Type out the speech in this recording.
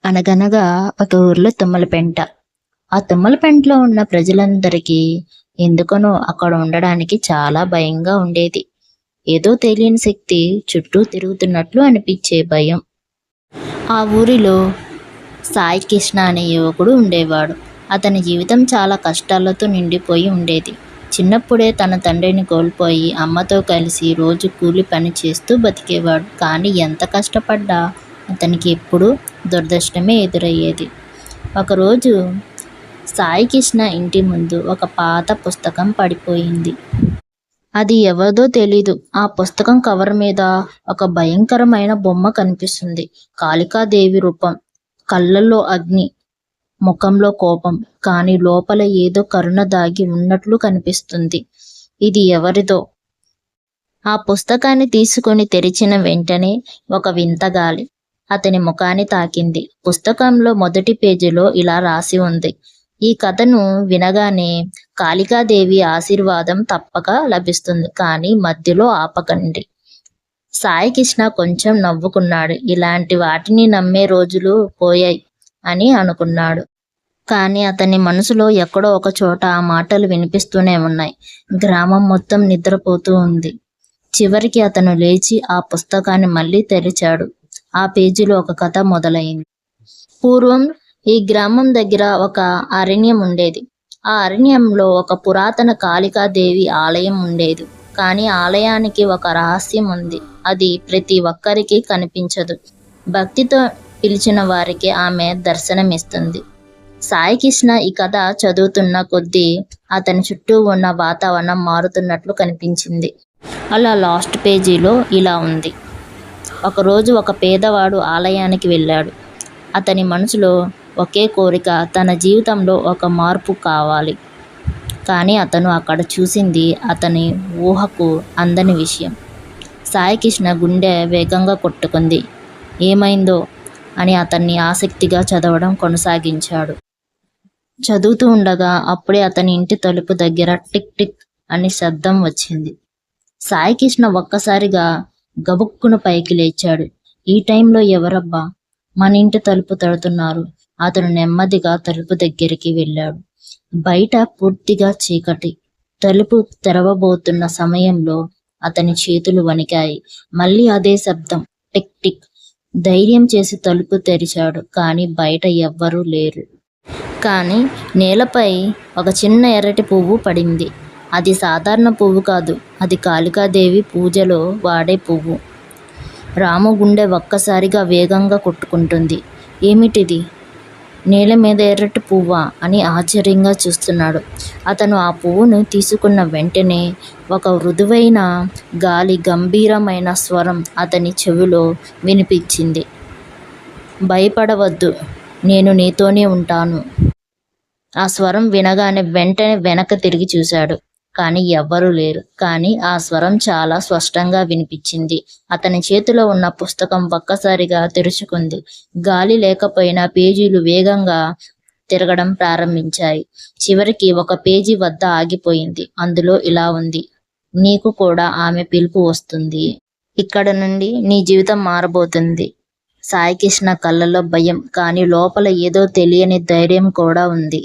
అనగనగా ఒక ఊర్లో తుమ్మలపెంట. ఆ తుమ్మలపెంటలో ఉన్న ప్రజలందరికీ ఎందుకనో అక్కడ ఉండడానికి చాలా భయంగా ఉండేది. ఏదో తెలియని శక్తి చుట్టూ తిరుగుతున్నట్లు అనిపించే భయం. ఆ ఊరిలో సాయి కృష్ణ అనే యువకుడు ఉండేవాడు. అతని జీవితం చాలా కష్టాలతో నిండిపోయి ఉండేది. చిన్నప్పుడే తన తండ్రిని కోల్పోయి అమ్మతో కలిసి రోజు కూలి పని చేస్తూ బతికేవాడు. కానీ ఎంత కష్టపడ్డా అతనికి ఎప్పుడూ దురదృష్టమే ఎదురయ్యేది. ఒకరోజు సాయి కృష్ణ ఇంటి ముందు ఒక పాత పుస్తకం పడిపోయింది. అది ఎవరిదో తెలీదు. ఆ పుస్తకం కవర్ మీద ఒక భయంకరమైన బొమ్మ కనిపిస్తుంది. కాళికాదేవి రూపం. కళ్ళల్లో అగ్ని, ముఖంలో కోపం, కానీ లోపల ఏదో కరుణ దాగి ఉన్నట్లు కనిపిస్తుంది. ఇది ఎవరిదో? ఆ పుస్తకాన్ని తీసుకుని తెరిచిన వెంటనే ఒక వింత గాలి అతని ముఖాన్ని తాకింది. పుస్తకంలో మొదటి పేజీలో ఇలా రాసి ఉంది: ఈ కథను వినగానే కాళికాదేవి ఆశీర్వాదం తప్పక లభిస్తుంది, కానీ మధ్యలో ఆపకండి. సాయి కృష్ణ కొంచెం నవ్వుకున్నాడు. ఇలాంటి వాటిని నమ్మే రోజులు పోయాయి అని అనుకున్నాడు. కానీ అతని మనసులో ఎక్కడో ఒక చోట ఆ మాటలు వినిపిస్తూనే ఉన్నాయి. గ్రామం మొత్తం నిద్రపోతూ ఉంది. చివరికి అతను లేచి ఆ పుస్తకాన్ని మళ్ళీ తెరిచాడు. ఆ పేజీలో ఒక కథ మొదలైంది. పూర్వం ఈ గ్రామం దగ్గర ఒక అరణ్యం ఉండేది. ఆ అరణ్యంలో ఒక పురాతన కాళికాదేవి ఆలయం ఉండేది. కానీ ఆలయానికి ఒక రహస్యం ఉంది. అది ప్రతి ఒక్కరికి కనిపించదు. భక్తితో పిలిచిన వారికి ఆమె దర్శనమిస్తుంది. సాయి కృష్ణ ఈ కథ చదువుతున్న కొద్దీ అతని చుట్టూ ఉన్న వాతావరణం మారుతున్నట్లు కనిపించింది. అలా లాస్ట్ పేజీలో ఇలా ఉంది: ఒకరోజు ఒక పేదవాడు ఆలయానికి వెళ్ళాడు. అతని మనసులో ఒకే కోరిక, తన జీవితంలో ఒక మార్పు కావాలి. కానీ అతను అక్కడ చూసింది అతని ఊహకు అందని విషయం. సాయి కృష్ణ గుండె వేగంగా కొట్టుకుంది. ఏమైందో అని అతన్ని ఆసక్తిగా చదవడం కొనసాగించాడు. చదువుతూ ఉండగా అప్పుడే అతని ఇంటి తలుపు దగ్గర టిక్ టిక్ అని శబ్దం వచ్చింది. సాయి కృష్ణ ఒక్కసారిగా గబుక్కున పైకి లేచాడు. ఈ టైంలో ఎవరబ్బా మన ఇంటి తలుపు తడుతున్నారు? అతను నెమ్మదిగా తలుపు దగ్గరికి వెళ్ళాడు. బయట పూర్తిగా చీకటి. తలుపు తెరవబోతున్న సమయంలో అతని చేతులు వణికాయి. మళ్ళీ అదే శబ్దం, టిక్ టిక్. ధైర్యం చేసి తలుపు తెరిచాడు. కానీ బయట ఎవ్వరూ లేరు. కానీ నేలపై ఒక చిన్న ఎర్రటి పువ్వు పడింది. అది సాధారణ పువ్వు కాదు, అది కాళికాదేవి పూజలో వాడే పువ్వు. రాము గుండె ఒక్కసారిగా వేగంగా కొట్టుకుంటుంది. ఏమిటిది? నేల మీద ఎర్రటి పువ్వా అని ఆశ్చర్యంగా చూస్తున్నాడు. అతను ఆ పువ్వును తీసుకున్న వెంటనే ఒక మృదువైన గాలి గంభీరమైన స్వరం అతని చెవిలో వినిపించింది: భయపడవద్దు, నేను నీతోనే ఉంటాను. ఆ స్వరం వినగానే వెంటనే వెనక్కి తిరిగి చూశాడు. కానీ ఎవ్వరూ లేరు. కానీ ఆ స్వరం చాలా స్పష్టంగా వినిపించింది. అతని చేతిలో ఉన్న పుస్తకం ఒక్కసారిగా తెరుచుకుంది. గాలి లేకపోయినా పేజీలు వేగంగా తిరగడం ప్రారంభించాయి. చివరికి ఒక పేజీ వద్ద ఆగిపోయింది. అందులో ఇలా ఉంది: నీకు కూడా ఆమె పిలుపు వస్తుంది. ఇక్కడ నుండి నీ జీవితం మారబోతుంది. సాయి కృష్ణ కళ్ళలో భయం, కానీ లోపల ఏదో తెలియని ధైర్యం కూడా ఉంది.